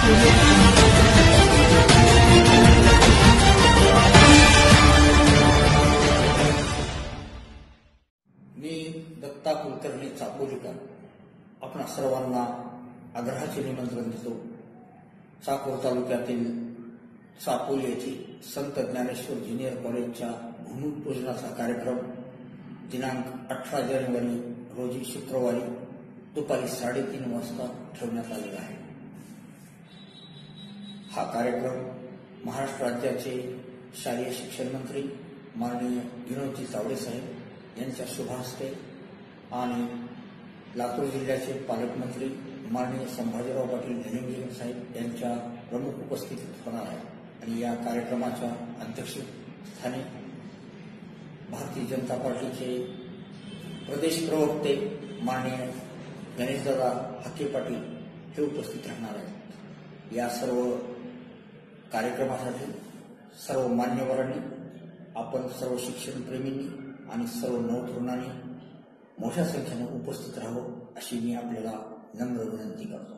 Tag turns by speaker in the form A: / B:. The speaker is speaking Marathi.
A: मी दत्ता कुलकर्णी चापोलीकर आपणा सर्वांना आदराचे निमंत्रण देतो। चाकूर तालुक्यातील चापोली येथील संत ज्ञानेश्वर ज्युनियर कॉलेजच्या भूमिपूजनाचा कार्यक्रम दिनांक 18 जानेवारी रोजी शुक्रवारी दुपारी 3:30 वाजता ठेवण्यात आलेला आहे। हा कार्यक्रम महाराष्ट्र राज्याचे शालेय शिक्षण मंत्री माननीय विनोदजी तावडे साहेब यांच्या शुभ हस्ते आणि लातूर जिल्ह्याचे पालकमंत्री माननीय संभाजीराव पाटील धनंजय साहेब यांच्या प्रमुख उपस्थितीत होणार आहे। आणि या कार्यक्रमाच्या अध्यक्षस्थानी भारतीय जनता पार्टीचे प्रदेश प्रवक्ते माननीय गणेशदादा हाके पाटील हे उपस्थित राहणार आहेत। या सर्व कार्यक्रमासाठी सर्व मान्यवरांनी, आपण सर्व शिक्षणप्रेमींनी आणि सर्व नवतरुणांनी मोठ्या संख्येने उपस्थित राहावं अशी मी आपल्याला नम्र विनंती करतो।